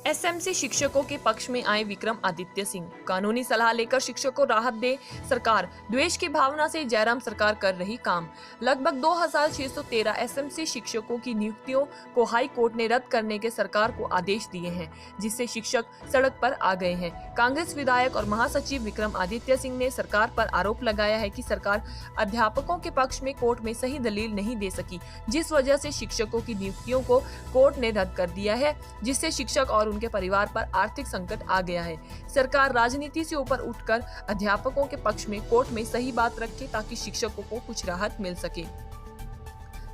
SMC शिक्षकों के पक्ष में आए विक्रम आदित्य सिंह। कानूनी सलाह लेकर शिक्षकों को राहत दे सरकार। द्वेष की भावना से जयराम सरकार कर रही काम। लगभग 2613 एसएमसी शिक्षकों की नियुक्तियों को हाई कोर्ट ने रद्द करने के सरकार को आदेश दिए हैं, जिससे शिक्षक सड़क पर आ गए हैं। कांग्रेस विधायक और महासचिव विक्रम आदित्य सिंह ने सरकार पर आरोप लगाया है कि सरकार अध्यापकों के पक्ष में कोर्ट में सही दलील नहीं दे सकी, जिस वजह से शिक्षकों की नियुक्तियों को कोर्ट ने रद्द कर दिया है, जिससे शिक्षक और उनके परिवार पर आर्थिक संकट आ गया है। सरकार राजनीति से ऊपर उठकर अध्यापकों के पक्ष में कोर्ट में सही बात रखे ताकि शिक्षकों को कुछ राहत मिल सके।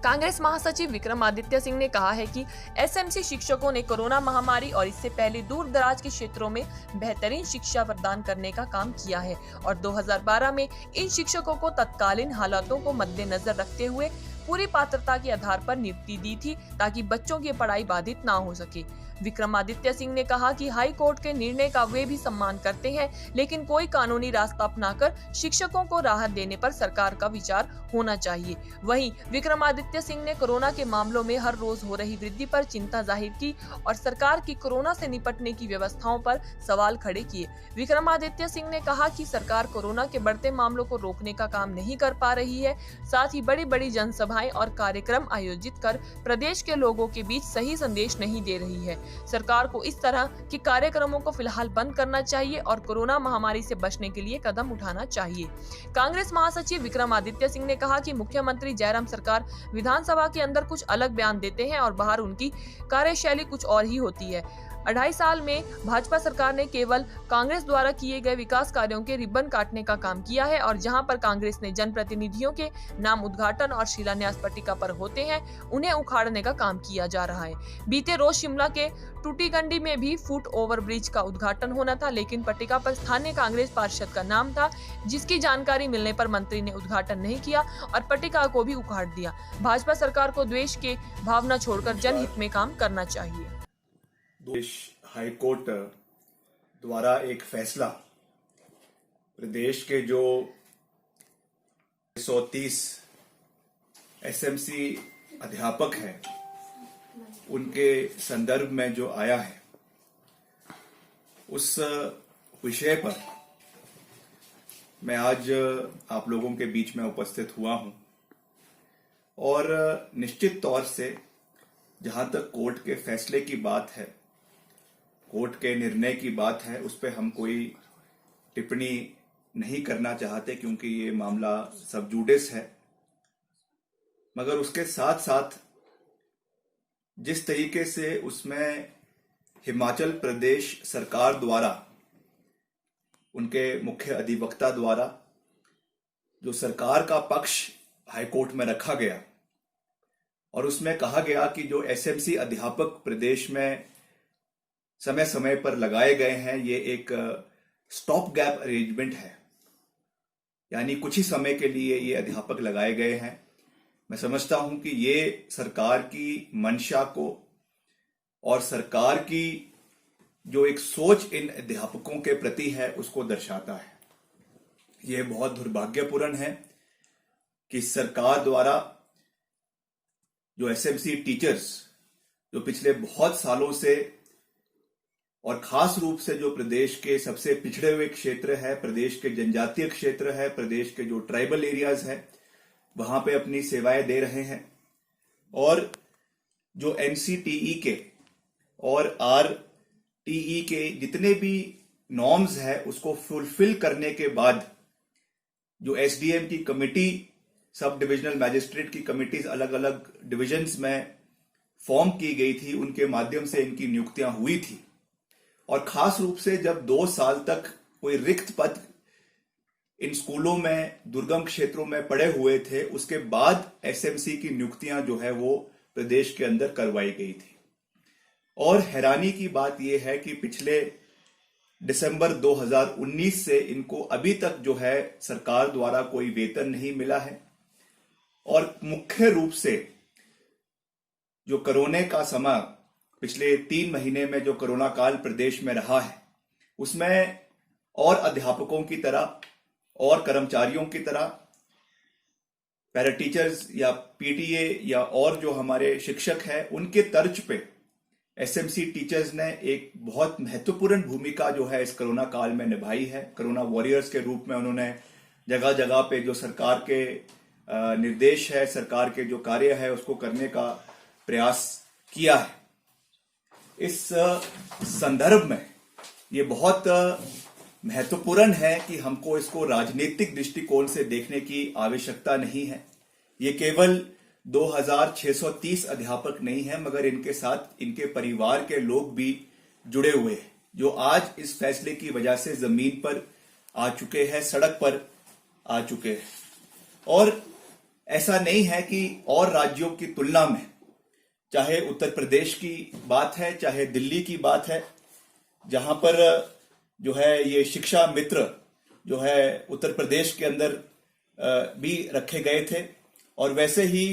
कांग्रेस महासचिव विक्रम आदित्य सिंह ने कहा है कि एसएमसी शिक्षकों ने कोरोना महामारी और इससे पहले दूर दराज के क्षेत्रों में बेहतरीन शिक्षा प्रदान करने का काम किया है और 2012 में इन शिक्षकों को तत्कालीन हालातों को मद्देनजर रखते हुए पूरी पात्रता के आधार पर नियुक्ति दी थी ताकि बच्चों की पढ़ाई बाधित ना हो सके। विक्रमादित्य सिंह ने कहा कि हाई कोर्ट के निर्णय का वे भी सम्मान करते हैं, लेकिन कोई कानूनी रास्ता अपनाकर शिक्षकों को राहत देने पर सरकार का विचार होना चाहिए। वहीं विक्रमादित्य सिंह ने कोरोना के मामलों में हर रोज हो रही वृद्धि पर चिंता जाहिर की और सरकार की कोरोना से निपटने की व्यवस्थाओं पर सवाल खड़े किए। विक्रमादित्य सिंह ने कहा कि सरकार कोरोना के बढ़ते मामलों को रोकने का काम नहीं कर पा रही है, साथ ही बड़ी बड़ी जनसभाएं और कार्यक्रम आयोजित कर प्रदेश के लोगों के बीच सही संदेश नहीं दे रही है। सरकार को इस तरह के कार्यक्रमों को फिलहाल बंद करना चाहिए और कोरोना महामारी से बचने के लिए कदम उठाना चाहिए। कांग्रेस महासचिव विक्रम आदित्य सिंह ने कहा कि मुख्यमंत्री जयराम सरकार विधानसभा के अंदर कुछ अलग बयान देते हैं और बाहर उनकी कार्यशैली कुछ और ही होती है। 2.5 साल में भाजपा सरकार ने केवल कांग्रेस द्वारा किए गए विकास कार्यों के रिबन काटने का काम किया है और जहां पर कांग्रेस ने जनप्रतिनिधियों के नाम उद्घाटन और शिलान्यास पट्टिका पर होते हैं, उन्हें उखाड़ने का काम किया जा रहा है। बीते रोज शिमला के टूटीगंडी में भी फुट ओवर ब्रिज का उद्घाटन होना था, लेकिन पट्टिका पर स्थानीय कांग्रेस पार्षद का नाम था, जिसकी जानकारी मिलने पर मंत्री ने उद्घाटन नहीं किया और पट्टिका को भी उखाड़ दिया। भाजपा सरकार को द्वेष के भावना छोड़कर जनहित में काम करना चाहिए। प्रदेश हाई कोर्ट द्वारा एक फैसला प्रदेश के जो 130 एसएमसी अध्यापक हैं उनके संदर्भ में जो आया है, उस विषय पर मैं आज आप लोगों के बीच में उपस्थित हुआ हूं और निश्चित तौर से जहां तक कोर्ट के फैसले की बात है, कोर्ट के निर्णय की बात है, उस पर हम कोई टिप्पणी नहीं करना चाहते क्योंकि ये मामला सब जुडिस है। मगर उसके साथ साथ जिस तरीके से उसमें हिमाचल प्रदेश सरकार द्वारा, उनके मुख्य अधिवक्ता द्वारा जो सरकार का पक्ष हाईकोर्ट में रखा गया और उसमें कहा गया कि जो एसएमसी अध्यापक प्रदेश में समय समय पर लगाए गए हैं, ये एक स्टॉप गैप अरेंजमेंट है, यानी कुछ ही समय के लिए ये अध्यापक लगाए गए हैं। मैं समझता हूं कि ये सरकार की मंशा को और सरकार की जो एक सोच इन अध्यापकों के प्रति है उसको दर्शाता है। ये बहुत दुर्भाग्यपूर्ण है कि सरकार द्वारा जो एसएमसी टीचर्स जो पिछले बहुत सालों से और खास रूप से जो प्रदेश के सबसे पिछड़े हुए क्षेत्र है, प्रदेश के जनजातीय क्षेत्र है, प्रदेश के जो ट्राइबल एरियाज है, वहां पे अपनी सेवाएं दे रहे हैं और जो एनसीटीई के और आरटीई के जितने भी नॉर्म्स है उसको फुलफिल करने के बाद जो एसडीएम की कमिटी, सब डिविजनल मैजिस्ट्रेट की कमिटीज अलग अलग डिविजन्स में फॉर्म की गई थी, उनके माध्यम से इनकी नियुक्तियां हुई थी। और खास रूप से जब 2 साल तक कोई रिक्त पद इन स्कूलों में दुर्गम क्षेत्रों में पड़े हुए थे, उसके बाद एसएमसी की नियुक्तियां जो है वो प्रदेश के अंदर करवाई गई थी। और हैरानी की बात यह है कि पिछले दिसंबर 2019 से इनको अभी तक जो है सरकार द्वारा कोई वेतन नहीं मिला है और मुख्य रूप से जो कोरोना का समय पिछले 3 महीने में जो कोरोना काल प्रदेश में रहा है, उसमें और अध्यापकों की तरह और कर्मचारियों की तरह पैरा टीचर्स या पीटीए या और जो हमारे शिक्षक हैं, उनके तर्ज पे एसएमसी टीचर्स ने एक बहुत महत्वपूर्ण भूमिका जो है इस कोरोना काल में निभाई है। कोरोना वॉरियर्स के रूप में उन्होंने जगह जगह पे जो सरकार के निर्देश है, सरकार के जो कार्य है, उसको करने का प्रयास किया है। इस संदर्भ में ये बहुत महत्वपूर्ण है कि हमको इसको राजनीतिक दृष्टिकोण से देखने की आवश्यकता नहीं है। ये केवल 2630 अध्यापक नहीं है, मगर इनके साथ इनके परिवार के लोग भी जुड़े हुए हैं, जो आज इस फैसले की वजह से जमीन पर आ चुके हैं, सड़क पर आ चुके हैं। और ऐसा नहीं है कि और राज्यों की तुलना में, चाहे उत्तर प्रदेश की बात है, चाहे दिल्ली की बात है, जहां पर जो है ये शिक्षा मित्र जो है उत्तर प्रदेश के अंदर भी रखे गए थे, और वैसे ही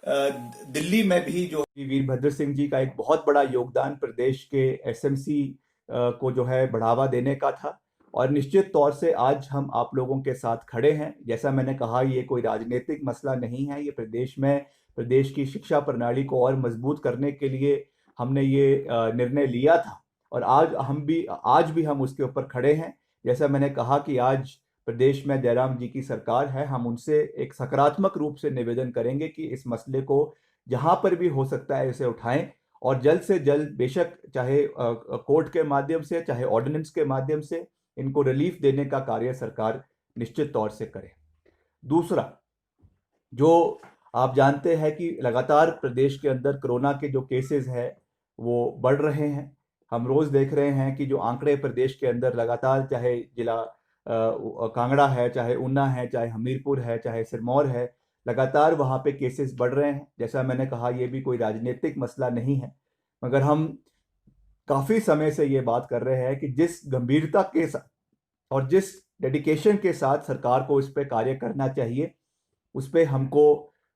दिल्ली में भी जो वीरभद्र सिंह जी का एक बहुत बड़ा योगदान प्रदेश के एसएमसी को जो है बढ़ावा देने का था। और निश्चित तौर से आज हम आप लोगों के साथ खड़े हैं। जैसा मैंने कहा, ये कोई राजनीतिक मसला नहीं है, ये प्रदेश की शिक्षा प्रणाली को और मजबूत करने के लिए हमने ये निर्णय लिया था, और आज भी हम उसके ऊपर खड़े हैं। जैसा मैंने कहा कि आज प्रदेश में जयराम जी की सरकार है, हम उनसे एक सकारात्मक रूप से निवेदन करेंगे कि इस मसले को जहां पर भी हो सकता है इसे उठाएं, और जल्द से जल्द, बेशक चाहे कोर्ट के माध्यम से, चाहे ऑर्डिनेंस के माध्यम से, इनको रिलीफ देने का कार्य सरकार निश्चित तौर से करे। दूसरा, जो आप जानते हैं कि लगातार प्रदेश के अंदर कोरोना के जो केसेस हैं वो बढ़ रहे हैं। हम रोज देख रहे हैं कि जो आंकड़े प्रदेश के अंदर लगातार, चाहे जिला कांगड़ा है, चाहे ऊना है, चाहे हमीरपुर है, चाहे सिरमौर है, लगातार वहाँ पे केसेस बढ़ रहे हैं। जैसा मैंने कहा, ये भी कोई राजनीतिक मसला नहीं है, मगर हम काफ़ी समय से ये बात कर रहे हैं कि जिस गंभीरता के साथ और जिस डेडिकेशन के साथ सरकार को इस पे कार्य करना चाहिए, उस पे हमको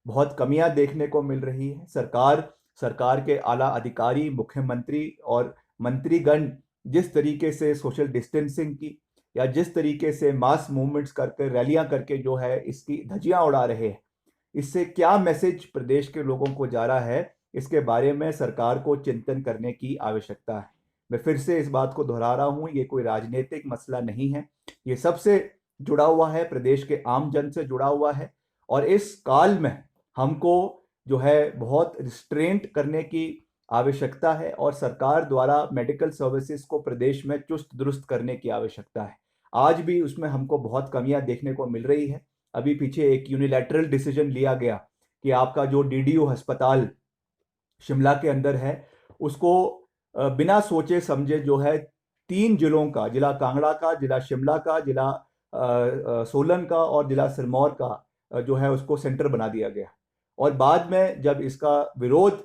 बहुत कमियां देखने को मिल रही है। सरकार के आला अधिकारी, मुख्यमंत्री और मंत्रीगण जिस तरीके से सोशल डिस्टेंसिंग की, या जिस तरीके से मास मूवमेंट्स करके, रैलियां करके जो है इसकी धज्जियां उड़ा रहे हैं, इससे क्या मैसेज प्रदेश के लोगों को जा रहा है, इसके बारे में सरकार को चिंतन करने की आवश्यकता है। मैं फिर से इस बात को दोहरा रहा हूं, ये कोई राजनीतिक मसला नहीं है, ये सबसे जुड़ा हुआ है, प्रदेश के आम जन से जुड़ा हुआ है। और इस काल में हमको जो है बहुत रिस्ट्रेंट करने की आवश्यकता है, और सरकार द्वारा मेडिकल सर्विसेज को प्रदेश में चुस्त दुरुस्त करने की आवश्यकता है। आज भी उसमें हमको बहुत कमियां देखने को मिल रही है। अभी पीछे एक यूनिलैटरल डिसीजन लिया गया कि आपका जो डीडीयू अस्पताल शिमला के अंदर है, उसको बिना सोचे समझे जो है 3 जिलों का, जिला कांगड़ा का, जिला शिमला का, जिला सोलन का और जिला सिरमौर का जो है उसको सेंटर बना दिया गया। और बाद में जब इसका विरोध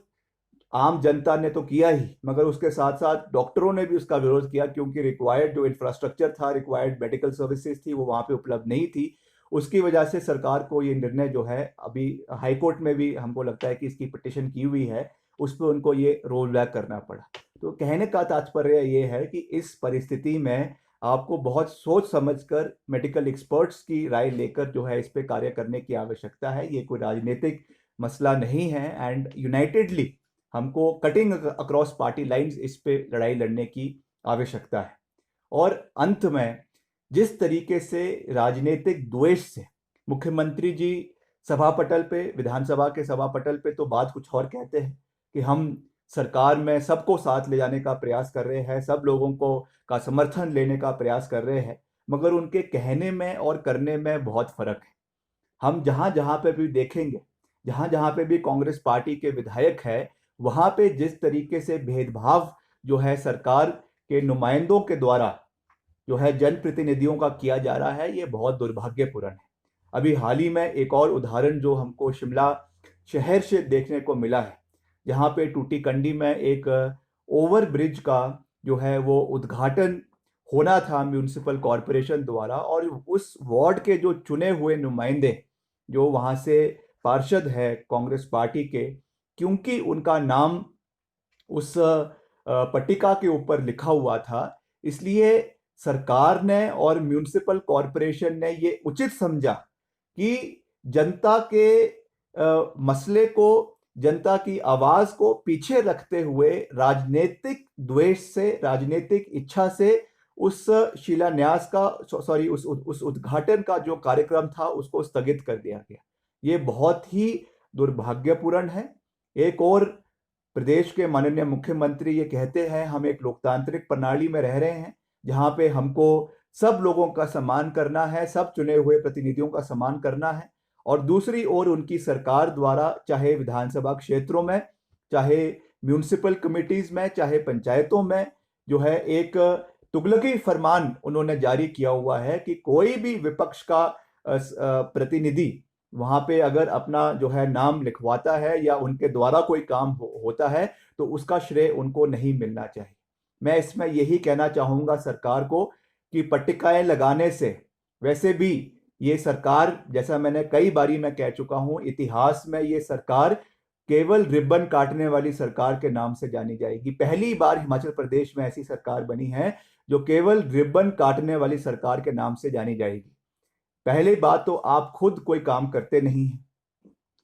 आम जनता ने तो किया ही, मगर उसके साथ साथ डॉक्टरों ने भी उसका विरोध किया, क्योंकि रिक्वायर्ड जो इंफ्रास्ट्रक्चर था, रिक्वायर्ड मेडिकल सर्विसेज थी, वो वहाँ पे उपलब्ध नहीं थी। उसकी वजह से सरकार को ये निर्णय जो है, अभी हाई कोर्ट में भी हमको लगता है कि इसकी पिटिशन की हुई है, उस पर उनको ये रोल बैक करना पड़ा। तो कहने का तात्पर्य ये है कि इस परिस्थिति में आपको बहुत सोच समझकर मेडिकल एक्सपर्ट्स की राय लेकर जो है इस पे कार्य करने की आवश्यकता है। ये कोई राजनीतिक मसला नहीं है, एंड यूनाइटेडली हमको कटिंग अक्रॉस पार्टी लाइंस इस पे लड़ाई लड़ने की आवश्यकता है। और अंत में, जिस तरीके से राजनीतिक द्वेष से मुख्यमंत्री जी सभा पटल पे, विधानसभा के सभा पटल पे तो बात कुछ और कहते हैं कि हम सरकार में सबको साथ ले जाने का प्रयास कर रहे हैं, सब लोगों को का समर्थन लेने का प्रयास कर रहे हैं, मगर उनके कहने में और करने में बहुत फर्क है। हम जहां जहां पे भी देखेंगे, जहां जहां पे भी कांग्रेस पार्टी के विधायक है, वहां पे जिस तरीके से भेदभाव जो है सरकार के नुमाइंदों के द्वारा जो है जनप्रतिनिधियों का किया जा रहा है, ये बहुत दुर्भाग्यपूर्ण है। अभी हाल ही में एक और उदाहरण जो हमको शिमला शहर से देखने को मिला है, जहाँ पे टूटीकंडी में एक ओवर ब्रिज का जो है वो उद्घाटन होना था म्यूनिसिपल कॉरपोरेशन द्वारा, और उस वार्ड के जो चुने हुए नुमाइंदे जो वहाँ से पार्षद है कांग्रेस पार्टी के, क्योंकि उनका नाम उस पट्टिका के ऊपर लिखा हुआ था, इसलिए सरकार ने और म्यूनिसिपल कॉरपोरेशन ने ये उचित समझा कि जनता के मसले को जनता की आवाज को पीछे रखते हुए राजनीतिक द्वेष से, राजनीतिक इच्छा से उस शिलान्यास का उस उद्घाटन का जो कार्यक्रम था उसको स्थगित कर दिया गया। ये बहुत ही दुर्भाग्यपूर्ण है। एक और प्रदेश के माननीय मुख्यमंत्री ये कहते हैं हम एक लोकतांत्रिक प्रणाली में रह रहे हैं जहां पे हमको सब लोगों का सम्मान करना है, सब चुने हुए प्रतिनिधियों का सम्मान करना है, और दूसरी ओर उनकी सरकार द्वारा चाहे विधानसभा क्षेत्रों में, चाहे म्यूनिसिपल कमिटीज में, चाहे पंचायतों में जो है एक तुगलकी फरमान उन्होंने जारी किया हुआ है कि कोई भी विपक्ष का प्रतिनिधि वहां पे अगर अपना जो है नाम लिखवाता है या उनके द्वारा कोई काम होता है तो उसका श्रेय उनको नहीं मिलना चाहिए। मैं इसमें यही कहना चाहूंगा सरकार को कि पट्टिकाएं लगाने से, वैसे भी ये सरकार, जैसा मैंने कई बारी मैं कह चुका हूं, इतिहास में ये सरकार केवल रिबन काटने वाली सरकार के नाम से जानी जाएगी। पहली बार हिमाचल प्रदेश में ऐसी सरकार बनी है जो केवल रिबन काटने वाली सरकार के नाम से जानी जाएगी। पहली बात तो आप खुद कोई काम करते नहीं हैं,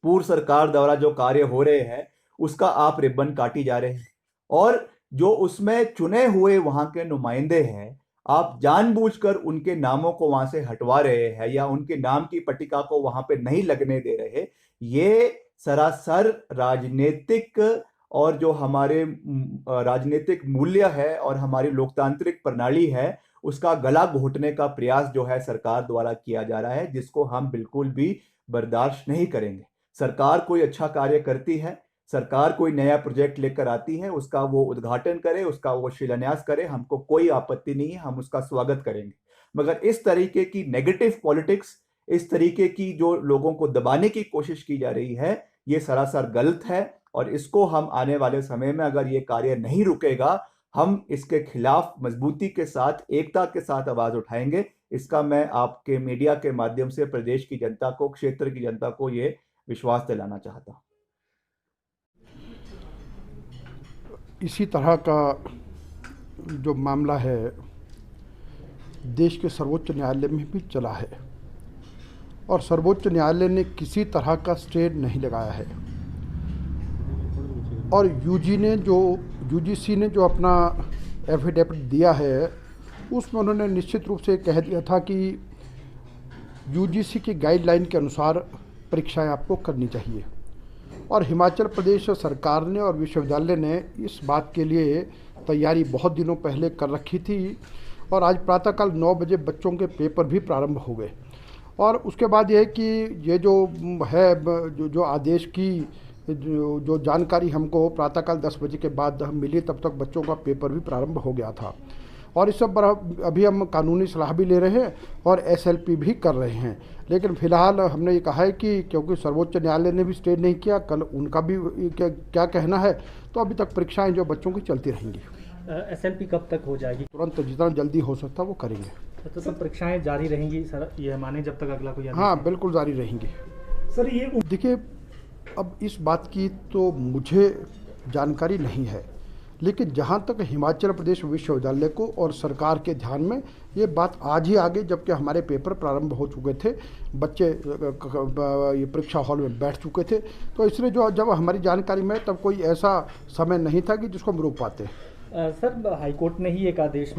पूर्व सरकार द्वारा जो कार्य हो रहे हैं उसका आप रिबन काटी जा रहे हैं, और जो उसमें चुने हुए वहां के नुमाइंदे हैं आप जानबूझकर उनके नामों को वहां से हटवा रहे हैं या उनके नाम की पट्टिका को वहां पे नहीं लगने दे रहे। ये सरासर राजनीतिक और जो हमारे राजनीतिक मूल्य है और हमारी लोकतांत्रिक प्रणाली है उसका गला घोटने का प्रयास जो है सरकार द्वारा किया जा रहा है, जिसको हम बिल्कुल भी बर्दाश्त नहीं करेंगे। सरकार कोई अच्छा कार्य करती है, सरकार कोई नया प्रोजेक्ट लेकर आती है, उसका वो उद्घाटन करे, उसका वो शिलान्यास करे, हमको कोई आपत्ति नहीं है, हम उसका स्वागत करेंगे। मगर इस तरीके की नेगेटिव पॉलिटिक्स, इस तरीके की जो लोगों को दबाने की कोशिश की जा रही है, ये सरासर गलत है, और इसको हम आने वाले समय में अगर ये कार्य नहीं रुकेगा, हम इसके खिलाफ मजबूती के साथ, एकता के साथ आवाज उठाएंगे। इसका मैं आपके मीडिया के माध्यम से प्रदेश की जनता को, क्षेत्र की जनता को ये विश्वास दिलाना चाहता हूं। इसी तरह का जो मामला है देश के सर्वोच्च न्यायालय में भी चला है, और सर्वोच्च न्यायालय ने किसी तरह का स्टे नहीं लगाया है, और यूजीसी ने जो अपना एफिडेविट दिया है उसमें उन्होंने निश्चित रूप से कह दिया था कि यूजीसी की गाइडलाइन के अनुसार परीक्षाएं आपको करनी चाहिए, और हिमाचल प्रदेश सरकार ने और विश्वविद्यालय ने इस बात के लिए तैयारी बहुत दिनों पहले कर रखी थी, और आज प्रातःकाल 9 बजे बच्चों के पेपर भी प्रारंभ हो गए। और उसके बाद ये है कि ये जो है जो आदेश की जो जानकारी हमको प्रातःकाल 10 बजे के बाद हम मिली, तब तक बच्चों का पेपर भी प्रारंभ हो गया था, और इस सब पर अभी हम कानूनी सलाह भी ले रहे हैं और एसएलपी भी कर रहे हैं। लेकिन फिलहाल हमने ये कहा है कि क्योंकि सर्वोच्च न्यायालय ने भी स्टे नहीं किया, कल उनका भी क्या कहना है, तो अभी तक परीक्षाएं जो बच्चों की चलती रहेंगी। एसएलपी कब तक हो जाएगी? तुरंत, जितना जल्दी हो सकता वो करेंगे। तो सब परीक्षाएं जारी रहेंगी सर, ये माने जब तक अगला कोई? हाँ, बिल्कुल जारी रहेंगी सर। ये देखिए, अब इस बात की तो मुझे जानकारी नहीं है, लेकिन जहाँ तक हिमाचल प्रदेश विश्वविद्यालय को और सरकार के ध्यान में ये बात आज ही आ गई, जबकि हमारे पेपर प्रारंभ हो चुके थे, बच्चे ये परीक्षा हॉल में बैठ चुके थे, तो इसलिए जो जब हमारी जानकारी में तब कोई ऐसा समय नहीं था कि जिसको हम रोक पाते। सर, हाईकोर्ट ने ही एक आदेश